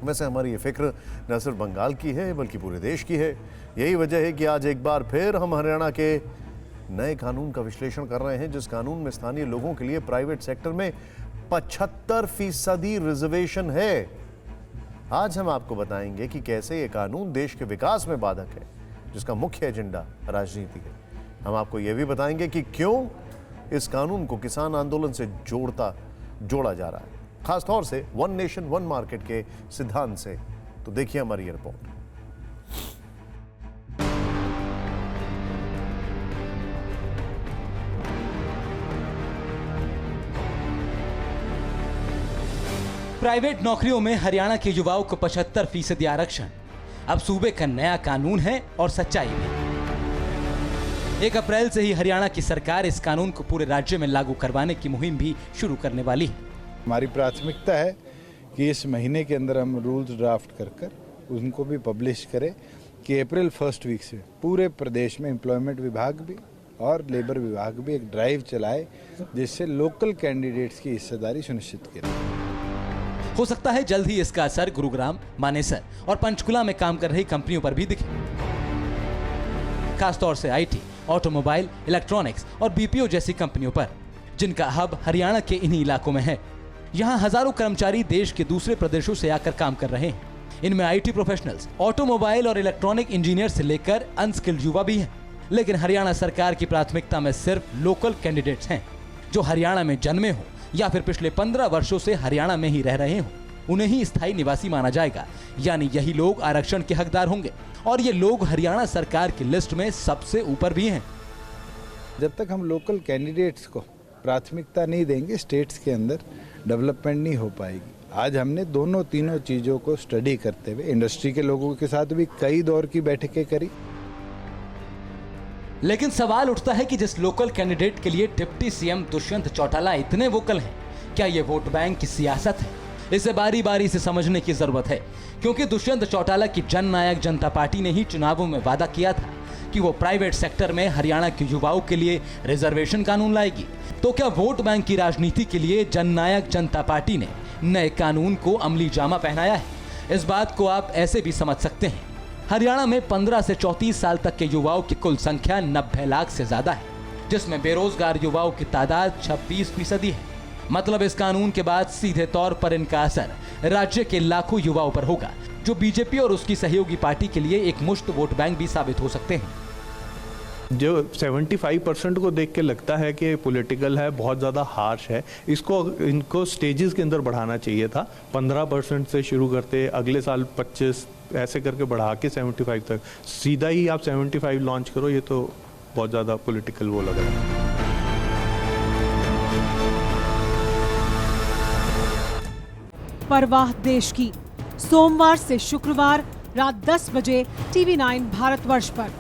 वैसे हमारी ये फिक्र न सिर्फ बंगाल की है बल्कि पूरे देश की है। यही वजह है कि आज एक बार फिर हम हरियाणा के नए कानून का विश्लेषण कर रहे हैं, जिस कानून में स्थानीय लोगों के लिए प्राइवेट सेक्टर में 75% रिजर्वेशन है। आज हम आपको बताएंगे कि कैसे ये कानून देश के विकास में बाधक है, जिसका मुख्य एजेंडा राजनीति है। हम आपको यह भी बताएंगे कि क्यों इस कानून को किसान आंदोलन से जोड़ा जा रहा है, खासतौर से वन नेशन वन मार्केट के सिद्धांत से। तो देखिए हमारी ये रिपोर्ट। प्राइवेट नौकरियों में हरियाणा के युवाओं को 75% आरक्षण अब सूबे का नया कानून है और सच्चाई भी। 1 अप्रैल से ही हरियाणा की सरकार इस कानून को पूरे राज्य में लागू करवाने की मुहिम भी शुरू करने वाली है। हमारी प्राथमिकता है कि इस महीने के अंदर हम रूल्स ड्राफ्ट कर उनको भी पब्लिश करें कि अप्रैल 1 वीक से पूरे प्रदेश में एम्प्लॉयमेंट विभाग भी और लेबर विभाग भी एक ड्राइव चलाए, जिससे लोकल कैंडिडेट्स की हिस्सेदारी सुनिश्चित करें। हो सकता है जल्द ही इसका असर गुरुग्राम, मानेसर और पंचकुला में काम कर रही कंपनियों पर भी दिखे, खासतौर से आईटी, ऑटोमोबाइल, इलेक्ट्रॉनिक्स और बीपीओ जैसी कंपनियों पर, जिनका हब हरियाणा के इन्हीं इलाकों में है। यहाँ हजारों कर्मचारी देश के दूसरे प्रदेशों से आकर काम कर रहे हैं। इनमें आईटी प्रोफेशनल्स, ऑटोमोबाइल और इलेक्ट्रॉनिक इंजीनियर से लेकर अनस्किल्ड युवा भी हैं। लेकिन हरियाणा सरकार की प्राथमिकता में सिर्फ लोकल कैंडिडेट्स हैं, जो हरियाणा में जन्मे हो या फिर पिछले 15 वर्षों से हरियाणा में ही रह रहे हों। उन्हें ही स्थायी निवासी माना जाएगा, यानी यही लोग आरक्षण के हकदार होंगे। और ये लोग हरियाणा सरकार की लिस्ट में सबसे ऊपर भी हैं। जब तक हम लोकल कैंडिडेट्स को प्राथमिकता नहीं देंगे, स्टेट्स के अंदर डेवलपमेंट नहीं हो पाएगी। आज हमने तीनों चीज़ों को स्टडी करते हुए इंडस्ट्री के लोगों के साथ भी कई दौर की बैठकें करी। लेकिन सवाल उठता है कि जिस लोकल कैंडिडेट के लिए डिप्टी सीएम दुष्यंत चौटाला इतने वोकल हैं, क्या ये वोट बैंक की सियासत है? इसे बारी बारी से समझने की जरूरत है, क्योंकि दुष्यंत चौटाला की जननायक जनता पार्टी ने ही चुनावों में वादा किया था कि वो प्राइवेट सेक्टर में हरियाणा के युवाओं के लिए रिजर्वेशन कानून लाएगी। तो क्या वोट बैंक की राजनीति के लिए जननायक जनता पार्टी ने नए कानून को अमली जामा पहनाया है? इस बात को आप ऐसे भी समझ सकते हैं, हरियाणा में 15 से 34 साल तक के युवाओं की कुल संख्या 90 लाख से ज्यादा है, जिसमें बेरोजगार युवाओं की तादाद 26% है। मतलब इस कानून के बाद सीधे तौर पर इनका असर राज्य के लाखों युवाओं पर होगा, जो बीजेपी और उसकी सहयोगी पार्टी के लिए एक मुश्त वोट बैंक भी साबित हो सकते हैं। जो 75% को देख के लगता है कि पॉलिटिकल है, बहुत ज़्यादा हार्श है, इनको स्टेजेस के अंदर बढ़ाना चाहिए था। 15% से शुरू करते, अगले साल 25, ऐसे करके बढ़ा के 75 तक। सीधा ही आप 75 लॉन्च करो, ये तो बहुत ज़्यादा पॉलिटिकल वो लग रहा है। परवाह देश की, सोमवार से शुक्रवार रात 10 बजे TV9 भारतवर्ष पर।